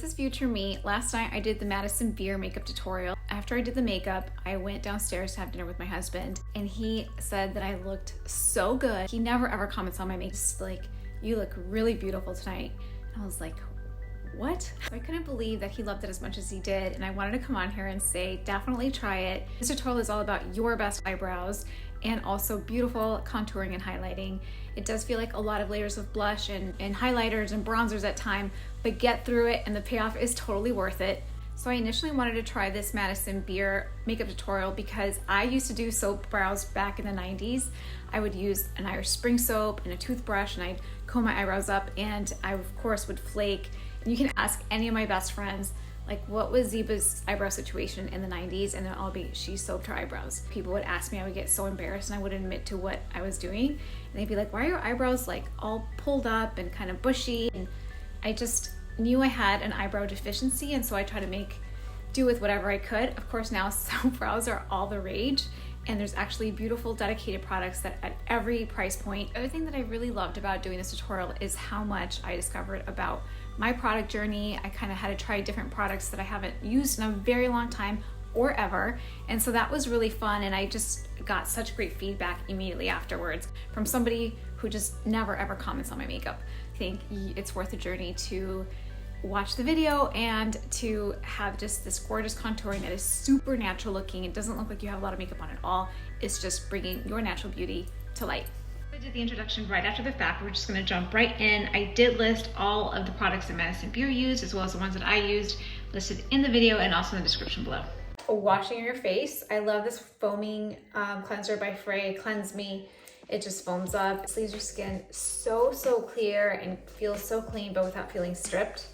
this is future me. Last night I did the Madison Beer makeup tutorial. After I did the makeup, I went downstairs to have dinner with my husband, and he said that I looked so good. He never ever comments on my makeup. Just like, you look really beautiful tonight. And I was like, what? I couldn't believe that he loved it as much as he did, and I wanted to come on here and say, definitely try it. This tutorial is all about your best eyebrows and also beautiful contouring and highlighting. It does feel like a lot of layers of blush and highlighters and bronzers at time, but get through it and the payoff is totally worth it. So I initially wanted to try this Madison Beer makeup tutorial because I used to do soap brows back in the 90s. I would use an Irish Spring soap and a toothbrush, and I'd comb my eyebrows up, and I of course would flake. And you can ask any of my best friends, like, what was Zeba's eyebrow situation in the 90s? And then I'll be, she soaped her eyebrows. People would ask me, I would get so embarrassed and I wouldn't admit to what I was doing. And they'd be like, why are your eyebrows like all pulled up and kind of bushy? And I just knew I had an eyebrow deficiency, and so I tried to do with whatever I could. Of course, now soap brows are all the rage, and there's actually beautiful dedicated products that at every price point. The other thing that I really loved about doing this tutorial is how much I discovered about my product journey. I kind of had to try different products that I haven't used in a very long time or ever, and so that was really fun, and I just got such great feedback immediately afterwards from somebody who just never ever comments on my makeup. I think it's worth the journey to watch the video and to have just this gorgeous contouring that is super natural looking. It doesn't look like you have a lot of makeup on at all. It's just bringing your natural beauty to light. I did the introduction right after the fact. We're just gonna jump right in. I did list all of the products that Madison Beer used, as well as the ones that I used, listed in the video and also in the description below. Washing your face. I love this foaming cleanser by Frey, Cleanse Me. It just foams up. It leaves your skin so clear and feels so clean, but without feeling stripped.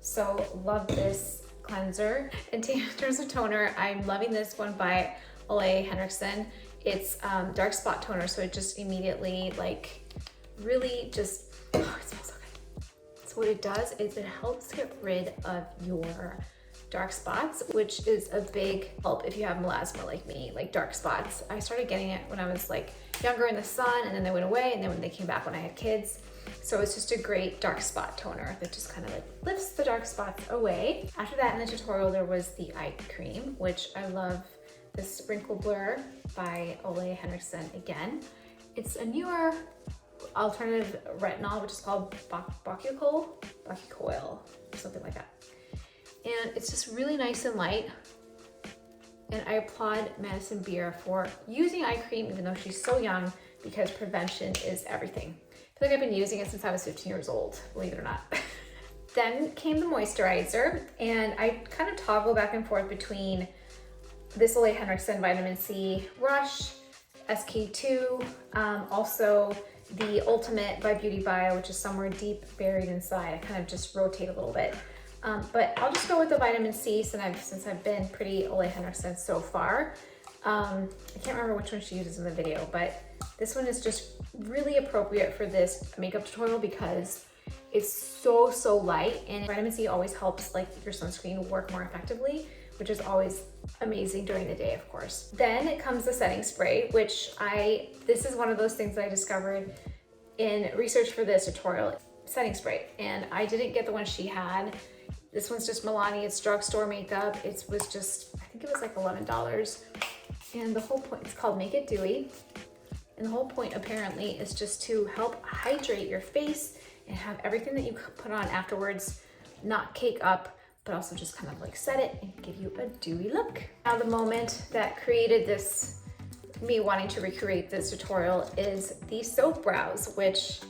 So love this cleanser. In terms of toner, I'm loving this one by Ole Henriksen. It's dark spot toner, so it just immediately really just, oh, it smells so good. So what it does is it helps get rid of your dark spots, which is a big help if you have melasma like me, like dark spots. I started getting it when I was younger in the sun, and then they went away, and then when they came back when I had kids. So it's just a great dark spot toner that just kind of lifts the dark spots away. After that, in the tutorial, there was the eye cream, which I love. This Sprinkle Blur by Ole Henriksen again. It's a newer alternative retinol, which is called Bakuchiol, or something like that. And it's just really nice and light. And I applaud Madison Beer for using eye cream, even though she's so young, because prevention is everything. I feel like I've been using it since I was 15 years old, believe it or not. Then came the moisturizer, and I kind of toggle back and forth between this Ole Henriksen Vitamin C Rush, SK2, also the Ultimate by Beauty Bio, which is somewhere deep buried inside. I kind of just rotate a little bit. But I'll just go with the Vitamin C since I've been pretty Ole Henriksen so far. I can't remember which one she uses in the video, but this one is just really appropriate for this makeup tutorial because it's so light, and vitamin C always helps your sunscreen work more effectively, which is always amazing during the day, of course. Then it comes the setting spray, which this is one of those things that I discovered in research for this tutorial, setting spray. And I didn't get the one she had. This one's just Milani, it's drugstore makeup. It was just, I think it was $11. And the whole point, it's called Make It Dewy. And the whole point apparently is just to help hydrate your face and have everything that you put on afterwards not cake up, but also just kind of set it and give you a dewy look. Now the moment that created me wanting to recreate this tutorial is these soap brows, which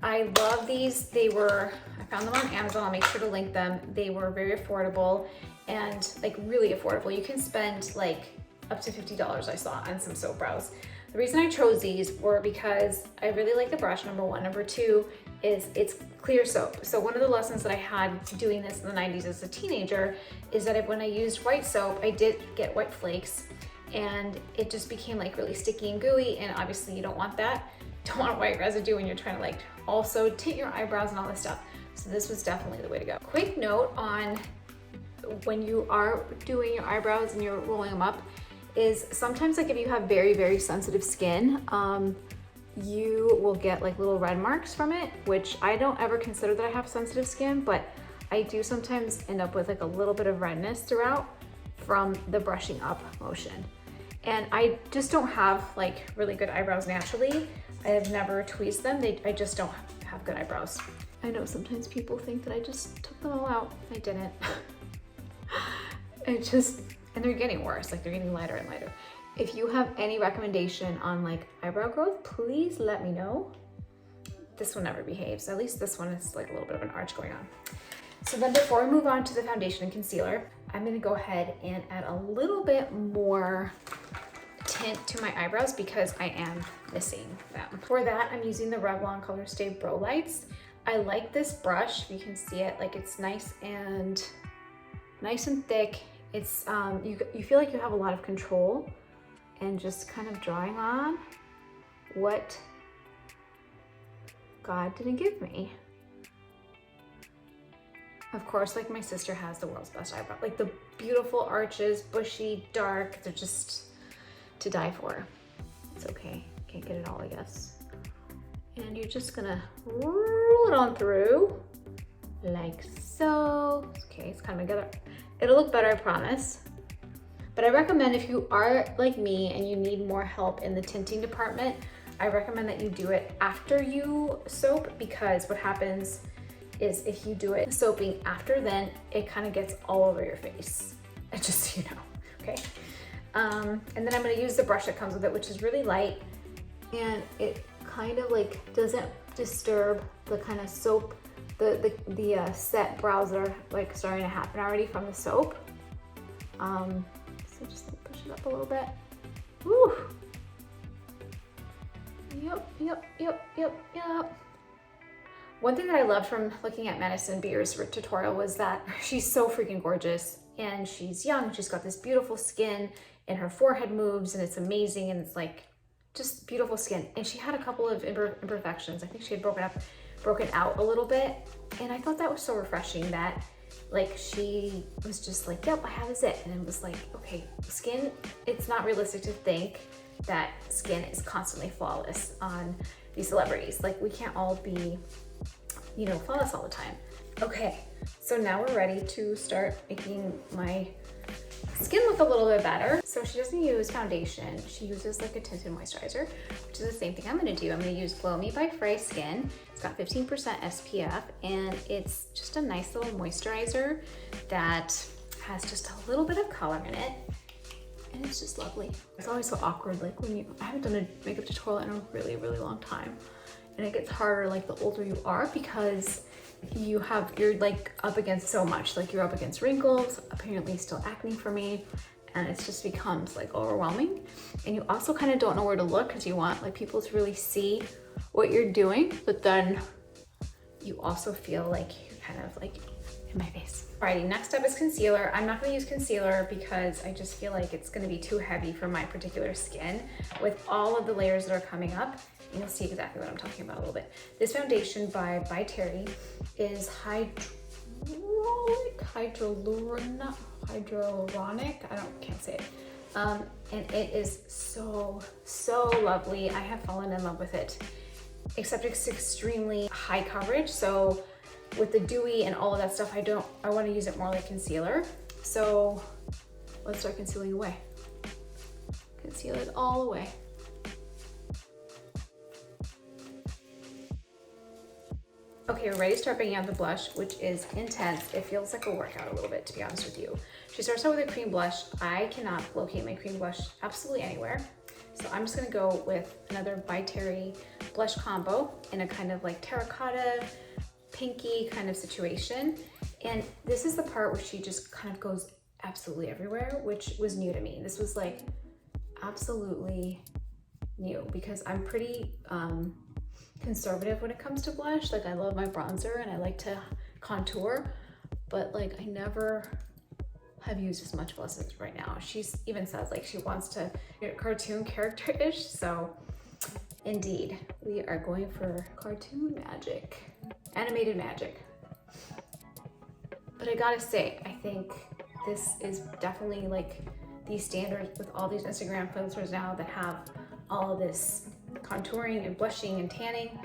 I love these. I found them on Amazon. I'll make sure to link them. They were very affordable and really affordable. You can spend up to $50 I saw on some soap brows. The reason I chose these were because I really like the brush, number one. Number two is it's clear soap. So one of the lessons that I had doing this in the 90s as a teenager is that when I used white soap, I did get white flakes, and it just became really sticky and gooey, and obviously you don't want that. Don't want white residue when you're trying to also tint your eyebrows and all this stuff. So this was definitely the way to go. Quick note on when you are doing your eyebrows and you're rolling them up is sometimes if you have very sensitive skin, you will get little red marks from it, which I don't ever consider that I have sensitive skin, but I do sometimes end up with like a little bit of redness throughout from the brushing up motion. And I just don't have like really good eyebrows naturally. I have never tweezed them. I just don't have good eyebrows. I know sometimes people think that I just took them all out. I didn't. And they're getting worse, like they're getting lighter and lighter. If you have any recommendation on like eyebrow growth, please let me know. This one never behaves. At least this one is like a little bit of an arch going on. So then before we move on to the foundation and concealer, I'm gonna go ahead and add a little bit more tint to my eyebrows because I am missing them. For that, I'm using the Revlon Color Stay Brow Lights. I like this brush. You can see it, like it's nice and thick. It's you feel like you have a lot of control and just kind of drawing on what God didn't give me. Of course, like my sister has the world's best eyebrow, like the beautiful arches, bushy, dark, they're just to die for. It's okay, can't get it all, I guess. And you're just gonna roll it on through like so. Okay, it's kind of together. It'll look better, I promise. But I recommend if you are like me and you need more help in the tinting department, I recommend that you do it after you soap, because what happens is if you do it soaping after, then it kind of gets all over your face. Just so you know, okay? And then I'm gonna use the brush that comes with it, which is really light, and it kind of like doesn't disturb the kind of soap, the set brows that are like starting to happen already from the soap. So just like push it up a little bit. Woo! Yep. One thing that I loved from looking at Madison Beer's tutorial was that she's so freaking gorgeous, and she's young. She's got this beautiful skin, and her forehead moves, and it's amazing, and it's like just beautiful skin. And she had a couple of imperfections. I think she had broken out a little bit, and I thought that was so refreshing that like she was just like, yep, I have this it. And it was like, okay, skin, it's not realistic to think that skin is constantly flawless on these celebrities. Like we can't all be, you know, flawless all the time. Okay, so now we're ready to start making my skin look a little bit better. So she doesn't use foundation. She uses like a tinted moisturizer, which is the same thing I'm gonna do. I'm gonna use Glow Me by Frey Skin. It's got 15% SPF, and it's just a nice little moisturizer that has just a little bit of color in it. And it's just lovely. It's always so awkward, like when I haven't done a makeup tutorial in a really, really long time. And it gets harder like the older you are, because you're like up against so much. Like you're up against wrinkles, apparently still acne for me, and it just becomes like overwhelming. And you also kind of don't know where to look because you want like people to really see what you're doing, but then you also feel like you're kind of like in my face. Alrighty, next up is concealer. I'm not gonna use concealer because I just feel like it's gonna be too heavy for my particular skin with all of the layers that are coming up. And you'll see exactly what I'm talking about a little bit. This foundation by Terry is hyaluronic, can't say it. And it is so lovely. I have fallen in love with it, except it's extremely high coverage. So with the dewy and all of that stuff, I want to use it more like concealer. So let's start concealing away. Conceal it all away. Okay, we're ready to start bringing out the blush, which is intense. It feels like a workout a little bit, to be honest with you. She starts out with a cream blush. I cannot locate my cream blush absolutely anywhere. So I'm just gonna go with another by Terry blush combo in a kind of like terracotta, pinky kind of situation. And this is the part where she just kind of goes absolutely everywhere, which was new to me. This was like absolutely new because I'm pretty conservative when it comes to blush. Like I love my bronzer and I like to contour, but like I never have used as much blush as right now. She even says like she wants to get cartoon character-ish. So indeed, we are going for cartoon magic, animated magic. But I gotta say, I think this is definitely like the standard with all these Instagram filters now that have all of this contouring and blushing and tanning,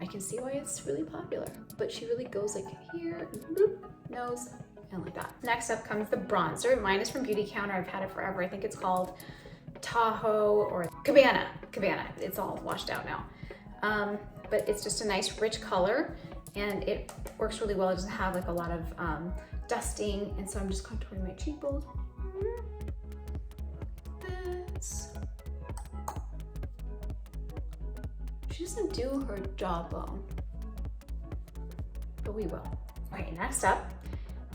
I can see why it's really popular. But she really goes like here, and boop, nose, and like that. Next up comes the bronzer. Mine is from Beauty Counter. I've had it forever. I think it's called Tahoe or Cabana. It's all washed out now. But it's just a nice rich color and it works really well. It doesn't have like a lot of dusting. And so I'm just contouring my cheekbones. She doesn't do her jawbone, but we will. Okay, next up,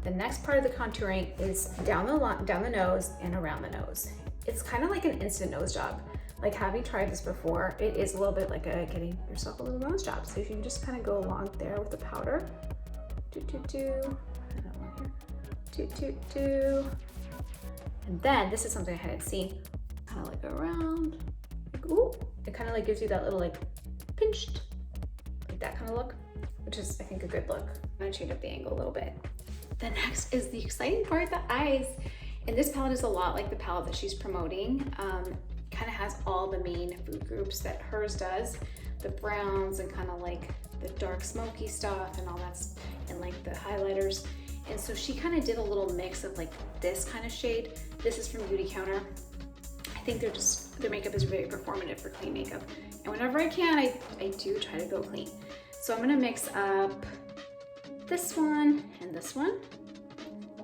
the next part of the contouring is down the nose and around the nose. It's kind of like an instant nose job. Like, having tried this before, it is a little bit like getting yourself a little nose job. So if you just kind of go along there with the powder, and then this is something I hadn't seen, kind of like around, like, ooh, it kind of like gives you that little like pinched, like that kind of look, which is, I think, a good look. I'm gonna change up the angle a little bit. The next is the exciting part, the eyes. And this palette is a lot like the palette that she's promoting. Kind of has all the main food groups that hers does, the browns and kind of like the dark smoky stuff and all that, and like the highlighters. And so she kind of did a little mix of like this kind of shade. This is from Beauty Counter. I think their makeup is very performative for clean makeup. And whenever I can, I do try to go clean. So I'm gonna mix up this one and this one.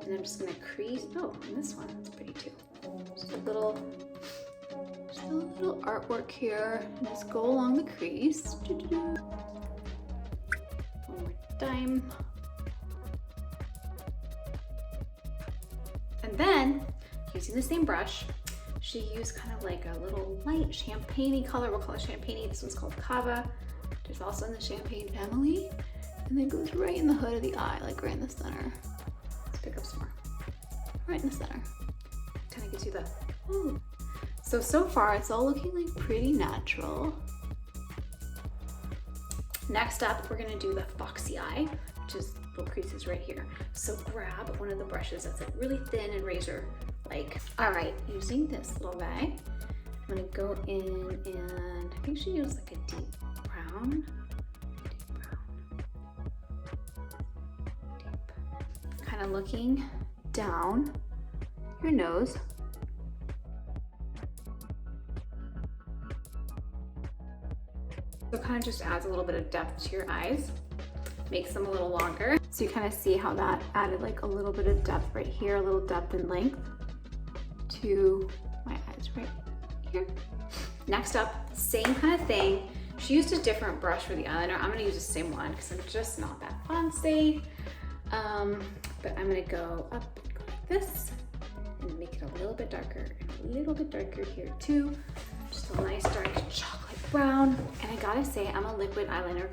And I'm just gonna crease, oh, and this one, that's pretty too. Just a little artwork here. Just go along the crease. One more time. And then, using the same brush, she used kind of like a little light champagne-y color. We'll call it champagne-y. This one's called Cava. There's also in the champagne family. And then goes right in the hood of the eye, like right in the center. Let's pick up some more. Right in the center. Kind of gives you the, ooh. So far it's all looking like pretty natural. Next up, we're gonna do the Foxy eye, which is little creases right here. So grab one of the brushes that's like really thin and razor-like. All right, using this little guy, I'm gonna go in and I think she used like a deep brown. Kind of looking down your nose. So it kind of just adds a little bit of depth to your eyes, makes them a little longer. So you kind of see how that added like a little bit of depth right here, a little depth and length to my eyes right here. Next up, same kind of thing. She used a different brush for the eyeliner. I'm gonna use the same one because I'm just not that fancy. But I'm gonna go up like this and make it a little bit darker and a little bit darker here too. Just a nice dark chocolate brown. And I gotta say, I'm a liquid eyeliner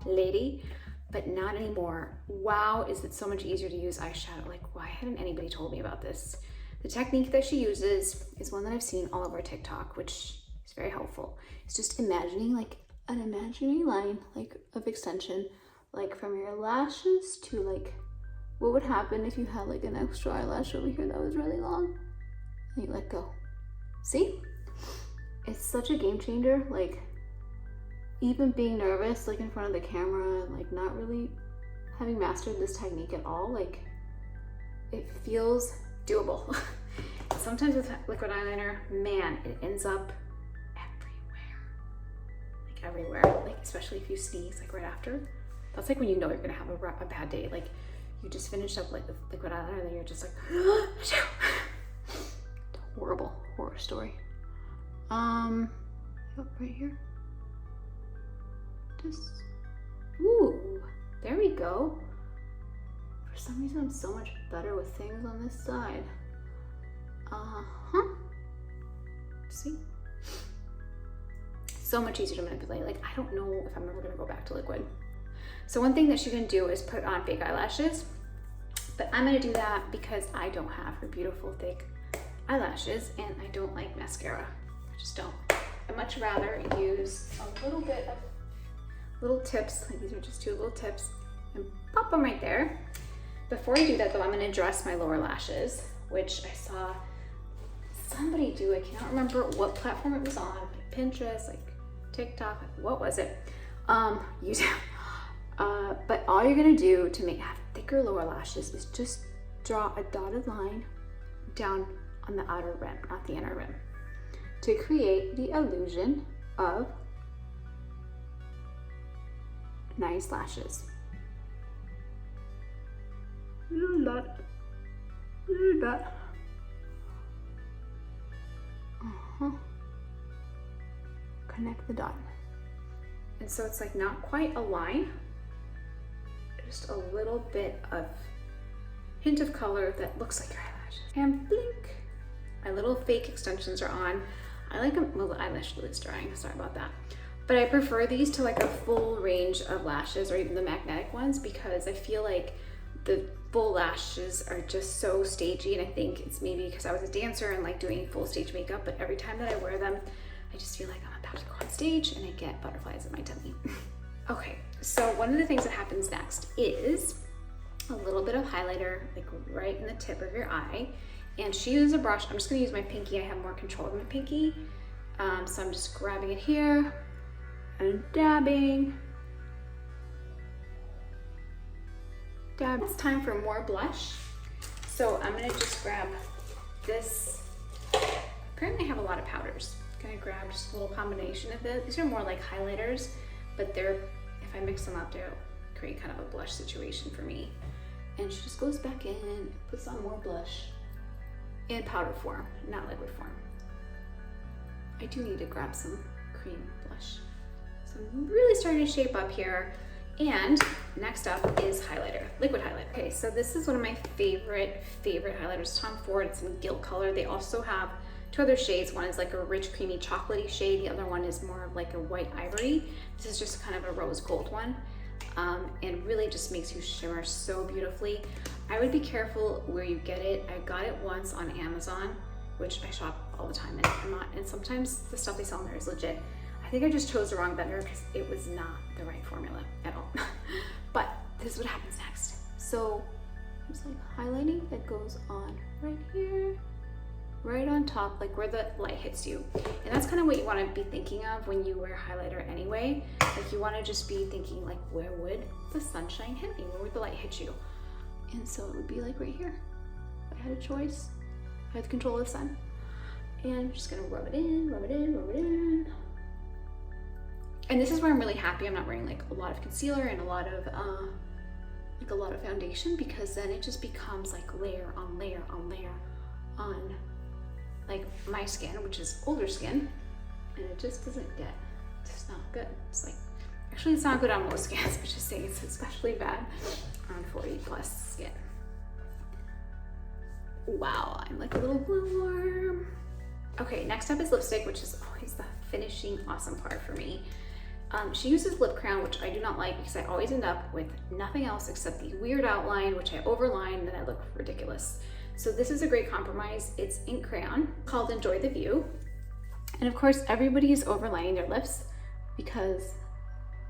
lady, but not anymore. Wow, is it so much easier to use eyeshadow. Like, why hadn't anybody told me about this? The technique that she uses is one that I've seen all over TikTok, which is very helpful. It's just imagining like an imaginary line, like of extension, like from your lashes to like, what would happen if you had like an extra eyelash over here that was really long? And you let go. See? It's such a game changer. Like, even being nervous like in front of the camera and like not really having mastered this technique at all, like it feels doable. Sometimes with liquid eyeliner, man, it ends up everywhere, like especially if you sneeze like right after. That's like when you know you're gonna have a bad day. Like you just finished up like the liquid eyeliner and then you're just like, horrible horror story. Right here. Just, ooh, there we go. For some reason, I'm so much better with things on this side. See? So much easier to manipulate. Like, I don't know if I'm ever gonna go back to liquid. So one thing that she can do is put on fake eyelashes, but I'm gonna do that because I don't have her beautiful thick eyelashes and I don't like mascara. I just don't. I'd much rather use a little bit of little tips, like these are just two little tips, and pop them right there. Before I do that though, I'm gonna dress my lower lashes, which I saw somebody do. I cannot remember what platform it was on, like Pinterest, like TikTok, what was it? YouTube. But all you're gonna do to have thicker lower lashes is just draw a dotted line down on the outer rim, not the inner rim, to create the illusion of nice lashes. Little dot, little dot. Connect the dot. And so it's like not quite a line, just a little bit of hint of color that looks like your eyelashes. And blink. My little fake extensions are on. I like them, well, the eyelash glue is drying, sorry about that. But I prefer these to like a full range of lashes or even the magnetic ones because I feel like the full lashes are just so stagey, and I think it's maybe because I was a dancer and like doing full stage makeup, but every time that I wear them, I just feel like I'm about to go on stage and I get butterflies in my tummy. Okay, so one of the things that happens next is a little bit of highlighter, like right in the tip of your eye. And she uses a brush. I'm just gonna use my pinky. I have more control of my pinky. So I'm just grabbing it here and dabbing. Dab. It's time for more blush. So I'm gonna just grab this. Apparently I have a lot of powders. I'm gonna grab just a little combination of it. These are more like highlighters, but they're, if I mix them up, they'll create kind of a blush situation for me. And she just goes back in, puts on more blush in powder form, not liquid form. I do need to grab some cream blush. So I'm really starting to shape up here. And next up is highlighter, liquid highlighter. Okay, so this is one of my favorite highlighters, Tom Ford. It's in gilt color. They also have two other shades. One is like a rich, creamy, chocolatey shade. The other one is more of like a white ivory. This is just kind of a rose gold one. And really just makes you shimmer so beautifully. I would be careful where you get it. I got it once on Amazon, which I shop all the time and sometimes the stuff they sell in there is legit. I think I just chose the wrong vendor because it was not the right formula at all. But this is what happens next. So there's like highlighting that goes on right here, right on top, like where the light hits you. And that's kind of what you want to be thinking of when you wear highlighter anyway. Like you want to just be thinking like, where would the sunshine hit me? Where would the light hit you? And so it would be like right here. If I had a choice, I had control of the sun. And I'm just gonna rub it in, rub it in, rub it in. And this is where I'm really happy I'm not wearing like a lot of concealer and a lot of foundation, because then it just becomes like layer on layer on layer on like my skin, which is older skin, and it just doesn't get, it's just not good. It's like, actually it's not good on most skins, but just saying it's especially bad on 40 plus skin. Wow, I'm like a little glowworm. Okay, next up is lipstick, which is always the finishing awesome part for me. She uses lip crayon, which I do not like because I always end up with nothing else except the weird outline, which I overline, and then I look ridiculous. So this is a great compromise. It's ink crayon called Enjoy the View. And of course, everybody is overlining their lips because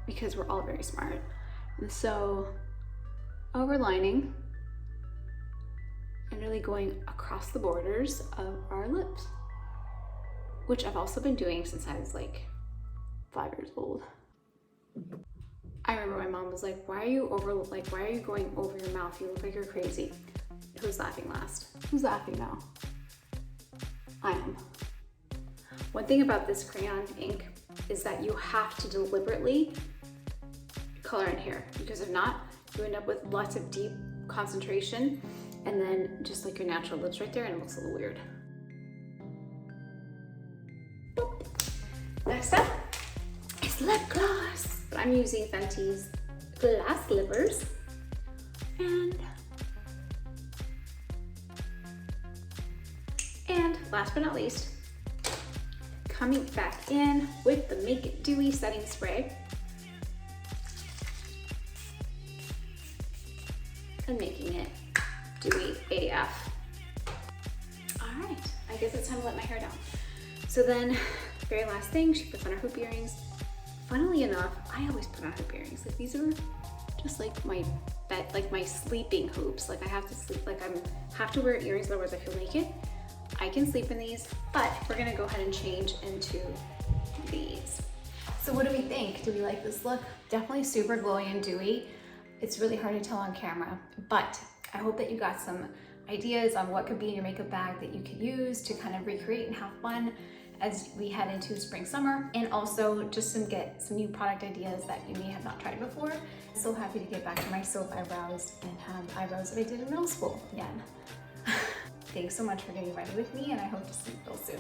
we're all very smart. And so overlining and really going across the borders of our lips, which I've also been doing since I was like 5 years old. I remember my mom was like, why are you going over your mouth? You look like you're crazy. Who's laughing last? Who's laughing now? I am. One thing about this crayon ink is that you have to deliberately color in here, because if not, you end up with lots of deep concentration and then just like your natural lips right there, and it looks a little weird. Boop. Next up is lip gloss. I'm using Fenty's Glass Livers, and last but not least, coming back in with the Make It Dewy setting spray and making it dewy AF. All right, I guess it's time to let my hair down. So then, very last thing, she puts on her hoop earrings. Funnily enough, I always put on hoop earrings. Like these are just like my bed, like my sleeping hoops. Like I have to sleep, like have to wear earrings, otherwise I feel naked. I can sleep in these, but we're gonna go ahead and change into these. So what do we think? Do we like this look? Definitely super glowy and dewy. It's really hard to tell on camera, but I hope that you got some ideas on what could be in your makeup bag that you could use to kind of recreate and have fun as we head into spring, summer, and also just get some new product ideas that you may have not tried before. So happy to get back to my soap eyebrows and have eyebrows that I did in middle school again. Thanks so much for getting ready with me, and I hope to see you real soon.